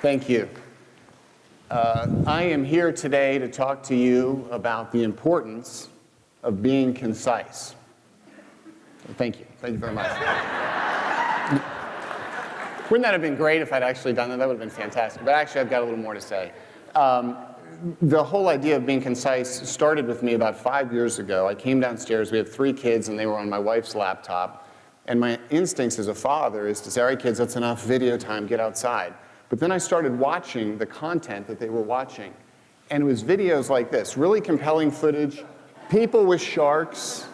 Thank you. I am here today to talk to you about the importance of being concise. Thank you. Thank you very much. Wouldn't that have been great if I'd actually done that? That would have been fantastic. But actually, I've got a little more to say. The whole idea of being concise started with me about 5 years ago. I came downstairs. We have 3 kids, and they were on my wife's laptop. And my instincts as a father is to say, all right, kids, that's enough video time. Get outside. But then I started watching the content that they were watching. And it was videos like this, really compelling footage, people with sharks,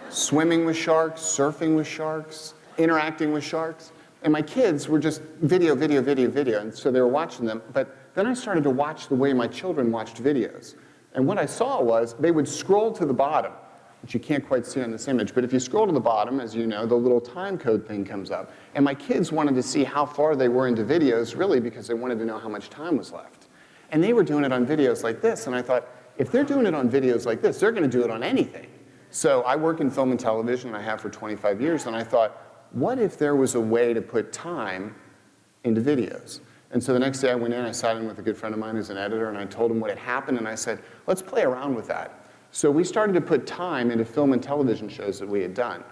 swimming with sharks, surfing with sharks, interacting with sharks. And my kids were just video. And so they were watching them. But then I started to watch the way my children watched videos. And what I saw was they would scroll to the bottom, which you can't quite see on this image. But if you scroll to the bottom, as you know, the little time code thing comes up. And my kids wanted to see how far they were into videos, really because they wanted to know how much time was left. And they were doing it on videos like this. And I thought, if they're doing it on videos like this, they're going to do it on anything. So I work in film and television, and I have for 25 years. And I thought, what if there was a way to put time into videos? And so the next day I went in, I sat in with a good friend of mine who's an editor, and I told him what had happened, and I said, let's play around with that. So we started to put time into film and television shows that we had done.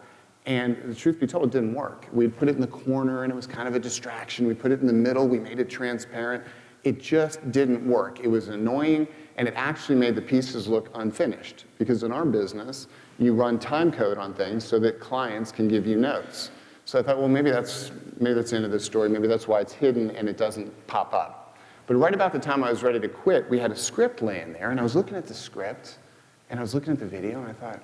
And the truth be told, it didn't work. We'd put it in the corner, and it was kind of a distraction. We put it in the middle. We made it transparent. It just didn't work. It was annoying, and it actually made the pieces look unfinished. Because in our business, you run time code on things so that clients can give you notes. So I thought, well, maybe that's the end of the story. Maybe that's why it's hidden and it doesn't pop up. But right about the time I was ready to quit, we had a script laying there, and I was looking at the script, and I was looking at the video, and I thought,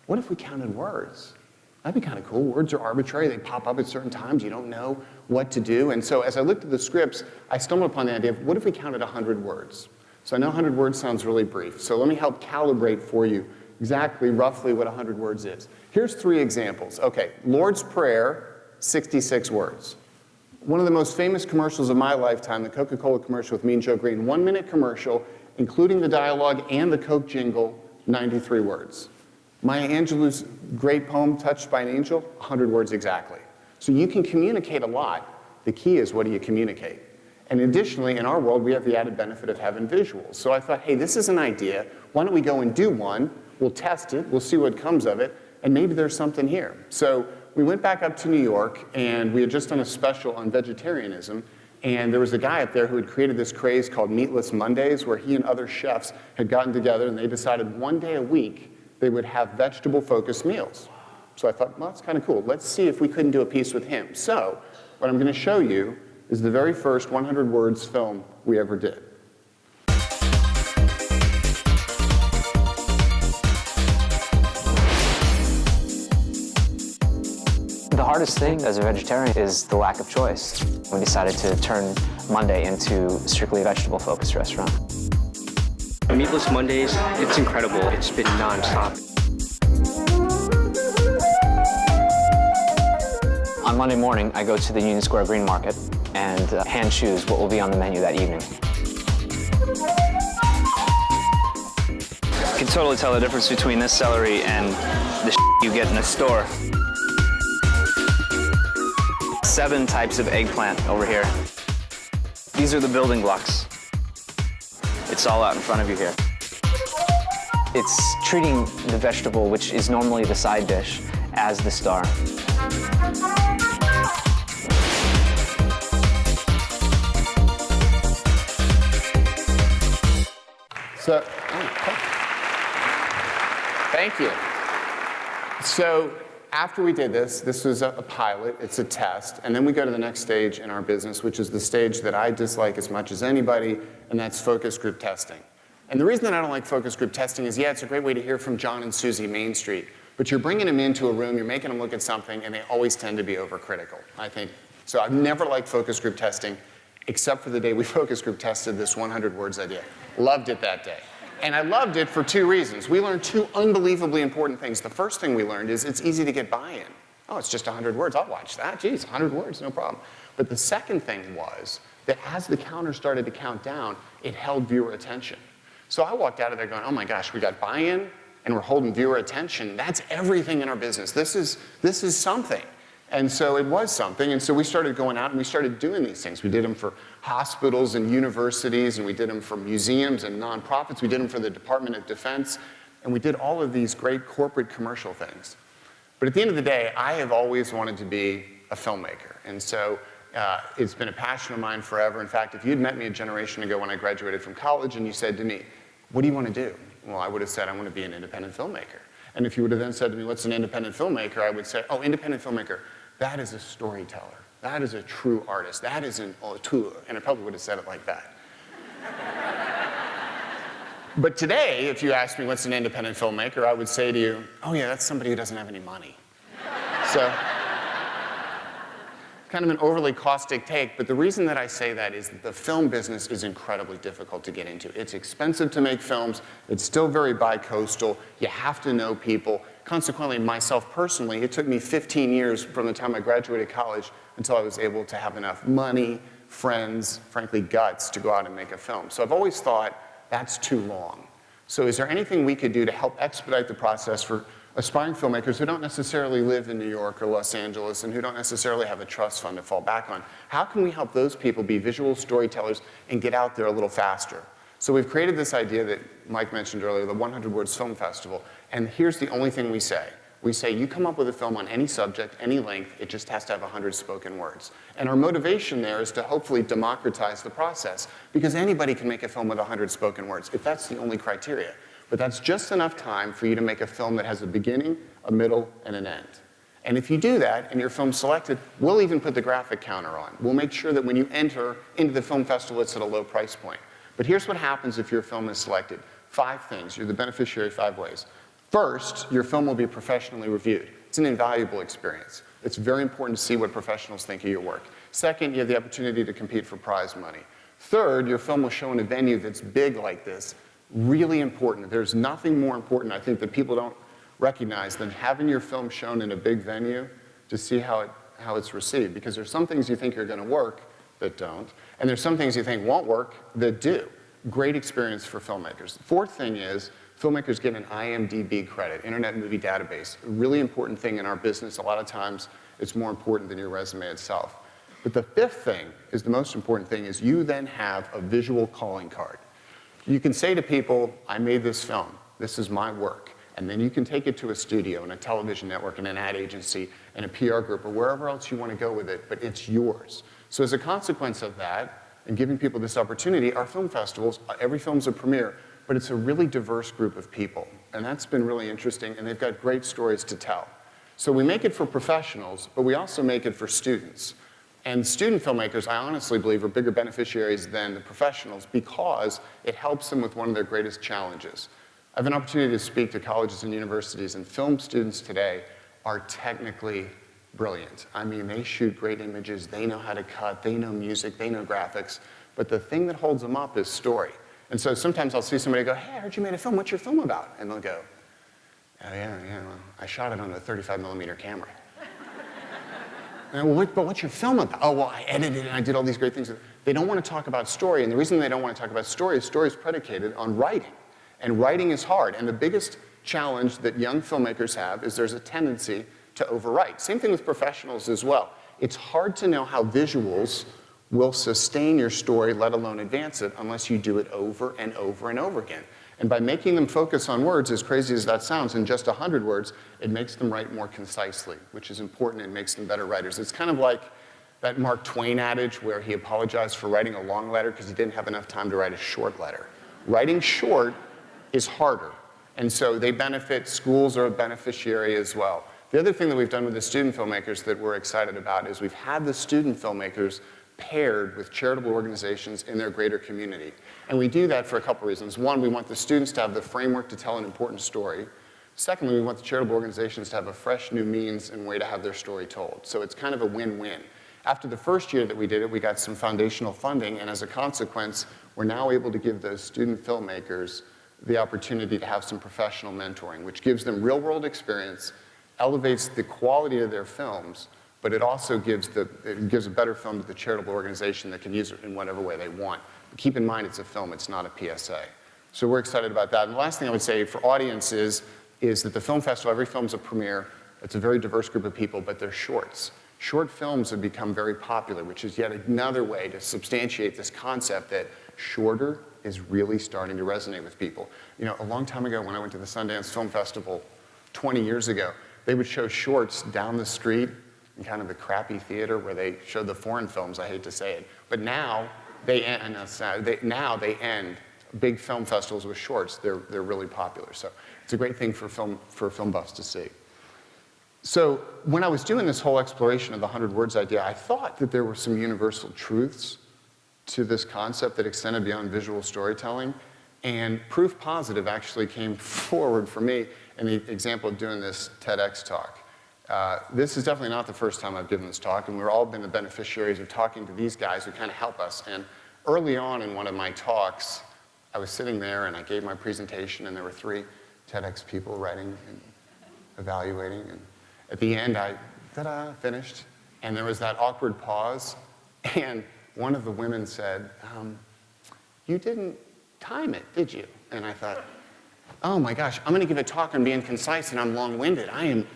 what if we counted words? That'd be kind of cool. Words are arbitrary. They pop up at certain times. You don't know what to do. And so as I looked at the scripts, I stumbled upon the idea of, what if we counted 100 words? So I know 100 words sounds really brief. So let me help calibrate for you exactly, roughly what 100 words is. Here's 3 examples. Okay, Lord's Prayer, 66 words. One of the most famous commercials of my lifetime, the Coca-Cola commercial with Mean Joe Green, 1-minute commercial, including the dialogue and the Coke jingle, 93 words. Maya Angelou's great poem, Touched by an Angel, 100 words exactly. So you can communicate a lot. The key is, what do you communicate? And additionally, in our world, we have the added benefit of having visuals. So I thought, hey, this is an idea. Why don't we go and do one? We'll test it. We'll see what comes of it. And maybe there's something here. So we went back up to New York, and we had just done a special on vegetarianism. And there was a guy up there who had created this craze called Meatless Mondays, where he and other chefs had gotten together, and they decided one day a week they would have vegetable-focused meals. So I thought, well, that's kind of cool. Let's see if we couldn't do a piece with him. So what I'm going to show you is the very first 100 words film we ever did. The hardest thing as a vegetarian is the lack of choice. We decided to turn Monday into a strictly vegetable-focused restaurant. Meatless Mondays, it's incredible. It's been nonstop. On Monday morning, I go to the Union Square Green Market and hand choose what will be on the menu that evening. You can totally tell the difference between this celery and the you get in a store. 7 types of eggplant over here. These are the building blocks. It's all out in front of you here. It's treating the vegetable, which is normally the side dish, as the star. So, thank you. So after we did this was a pilot, it's a test, and then we go to the next stage in our business, which is the stage that I dislike as much as anybody, and that's focus group testing. And the reason that I don't like focus group testing is, yeah, it's a great way to hear from John and Susie Main Street, but you're bringing them into a room, you're making them look at something, and they always tend to be overcritical, I think. So I've never liked focus group testing, except for the day we focus group tested this 100 words idea. Loved it that day. And I loved it for 2 reasons. We learned 2 unbelievably important things. The first thing we learned is it's easy to get buy-in. Oh, it's just 100 words. I'll watch that. Geez, 100 words, no problem. But the second thing was that as the counter started to count down, it held viewer attention. So I walked out of there going, oh my gosh, we got buy-in and we're holding viewer attention. That's everything in our business. This is something. And so it was something, and so we started going out and we started doing these things. We did them for hospitals and universities, and we did them for museums and nonprofits. We did them for the Department of Defense, and we did all of these great corporate commercial things. But at the end of the day, I have always wanted to be a filmmaker, and so it's been a passion of mine forever. In fact, if you'd met me a generation ago when I graduated from college and you said to me, what do you want to do? Well, I would have said, I want to be an independent filmmaker. And if you would have then said to me, what's an independent filmmaker? I would say, oh, independent filmmaker, that is a storyteller. That is a true artist. That is an auteur. And I probably would have said it like that. But today, if you ask me what's an independent filmmaker, I would say to you, oh yeah, that's somebody who doesn't have any money. So, kind of an overly caustic take, but the reason that I say that is that the film business is incredibly difficult to get into. It's expensive to make films. It's still very bi-coastal. You have to know people. Consequently, myself personally, it took me 15 years from the time I graduated college until I was able to have enough money, friends, frankly, guts to go out and make a film. So I've always thought, that's too long. So is there anything we could do to help expedite the process for aspiring filmmakers who don't necessarily live in New York or Los Angeles and who don't necessarily have a trust fund to fall back on? How can we help those people be visual storytellers and get out there a little faster? So we've created this idea that Mike mentioned earlier, the 100 Words Film Festival, and here's the only thing we say. We say, you come up with a film on any subject, any length, it just has to have 100 spoken words. And our motivation there is to hopefully democratize the process, because anybody can make a film with 100 spoken words, if that's the only criteria. But that's just enough time for you to make a film that has a beginning, a middle, and an end. And if you do that, and your film's selected, we'll even put the graphic counter on. We'll make sure that when you enter into the film festival, it's at a low price point. But here's what happens if your film is selected. 5 things. You're the beneficiary 5 ways. First, your film will be professionally reviewed. It's an invaluable experience. It's very important to see what professionals think of your work. Second, you have the opportunity to compete for prize money. Third, your film will show in a venue that's big like this. Really important. There's nothing more important, I think, that people don't recognize than having your film shown in a big venue to see how it's received. Because there's some things you think are going to work that don't, and there's some things you think won't work that do. Great experience for filmmakers. The fourth thing is filmmakers get an IMDb credit, Internet Movie Database. A really important thing in our business. A lot of times it's more important than your resume itself. But the fifth thing is the most important thing is you then have a visual calling card. You can say to people, I made this film, this is my work, and then you can take it to a studio and a television network and an ad agency and a PR group or wherever else you want to go with it, but it's yours. So as a consequence of that, and giving people this opportunity, our film festivals, every film's a premiere, but it's a really diverse group of people, and that's been really interesting, and they've got great stories to tell. So we make it for professionals, but we also make it for students. And student filmmakers, I honestly believe, are bigger beneficiaries than the professionals because it helps them with one of their greatest challenges. I have an opportunity to speak to colleges and universities, and film students today are technically brilliant. I mean, they shoot great images, they know how to cut, they know music, they know graphics, but the thing that holds them up is story. And so sometimes I'll see somebody go, hey, I heard you made a film, what's your film about? And they'll go, oh yeah, well, I shot it on a 35mm camera. Well, but what's your film about? Oh, well, I edited it and I did all these great things. They don't want to talk about story, and the reason they don't want to talk about story is predicated on writing. And writing is hard, and the biggest challenge that young filmmakers have is there's a tendency to overwrite. Same thing with professionals as well. It's hard to know how visuals will sustain your story, let alone advance it, unless you do it over and over and over again. And by making them focus on words, as crazy as that sounds, in just 100 words, it makes them write more concisely, which is important and makes them better writers. It's kind of like that Mark Twain adage where he apologized for writing a long letter because he didn't have enough time to write a short letter. Writing short is harder, and so they benefit. Schools are a beneficiary as well. The other thing that we've done with the student filmmakers that we're excited about is we've had the student filmmakers paired with charitable organizations in their greater community. And we do that for a couple reasons. One, we want the students to have the framework to tell an important story. Secondly, we want the charitable organizations to have a fresh new means and way to have their story told. So it's kind of a win-win. After the first year that we did it, we got some foundational funding, and as a consequence, we're now able to give those student filmmakers the opportunity to have some professional mentoring, which gives them real-world experience, elevates the quality of their films, but it also gives a better film to the charitable organization that can use it in whatever way they want. But keep in mind, it's a film, it's not a PSA. So we're excited about that. And the last thing I would say for audiences is that the film festival, every film's a premiere. It's a very diverse group of people, but they're shorts. Short films have become very popular, which is yet another way to substantiate this concept that shorter is really starting to resonate with people. You know, a long time ago when I went to the Sundance Film Festival 20 years ago, they would show shorts down the street in kind of the crappy theater where they showed the foreign films, I hate to say it. But now they end big film festivals with shorts. They're really popular. So it's a great thing for film buffs to see. So when I was doing this whole exploration of the 100 words idea, I thought that there were some universal truths to this concept that extended beyond visual storytelling. And proof positive actually came forward for me in the example of doing this TEDx talk. This is definitely not the first time I've given this talk, and we've all been the beneficiaries of talking to these guys who kind of help us. And early on in one of my talks, I was sitting there and I gave my presentation, and there were 3 TEDx people writing and evaluating. And at the end, I finished, and there was that awkward pause, and one of the women said, you didn't time it, did you? And I thought, oh my gosh, I'm going to give a talk on being concise, and I'm long-winded.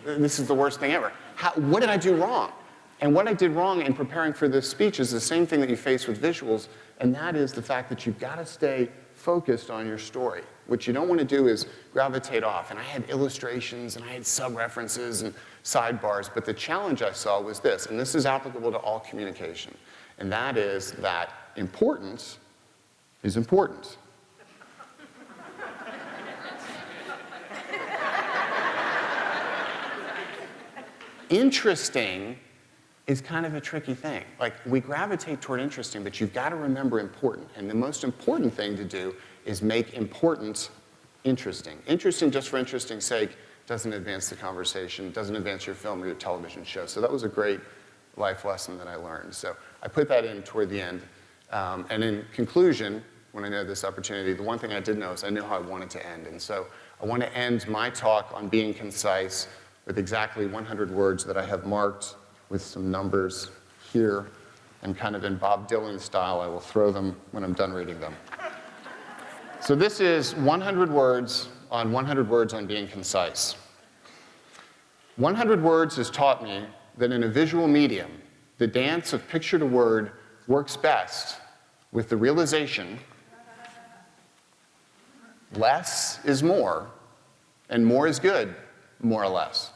This is the worst thing ever. What did I do wrong? And what I did wrong in preparing for this speech is the same thing that you face with visuals, and that is the fact that you've got to stay focused on your story. What you don't want to do is gravitate off. And I had illustrations, and I had sub-references and sidebars, but the challenge I saw was this, and this is applicable to all communication, and that is that importance is important. Interesting is kind of a tricky thing. Like, we gravitate toward interesting, but you've got to remember important. And the most important thing to do is make important interesting. Interesting just for interesting's sake doesn't advance the conversation, doesn't advance your film or your television show. So that was a great life lesson that I learned. So I put that in toward the end. And in conclusion, when I had this opportunity, the one thing I did know is I knew how I wanted to end. And so I want to end my talk on being concise with exactly 100 words that I have marked with some numbers here, and kind of in Bob Dylan style, I will throw them when I'm done reading them. So this is 100 words on being concise. 100 words has taught me that in a visual medium, the dance of picture to word works best with the realization less is more, and more is good, more or less.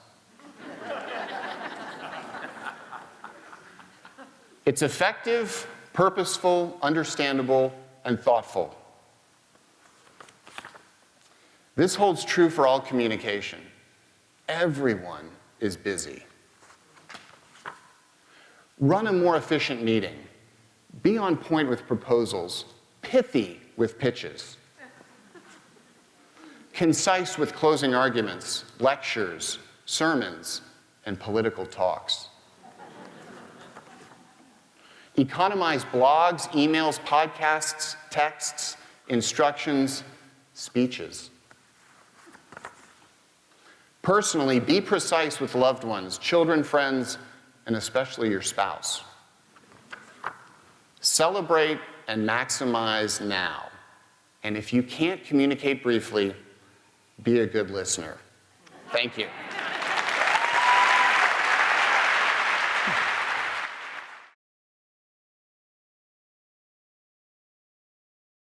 It's effective, purposeful, understandable, and thoughtful. This holds true for all communication. Everyone is busy. Run a more efficient meeting. Be on point with proposals. Pithy with pitches. Concise with closing arguments, lectures, sermons, and political talks. Economize blogs, emails, podcasts, texts, instructions, speeches. Personally, be precise with loved ones, children, friends, and especially your spouse. Celebrate and maximize now. And if you can't communicate briefly, be a good listener. Thank you.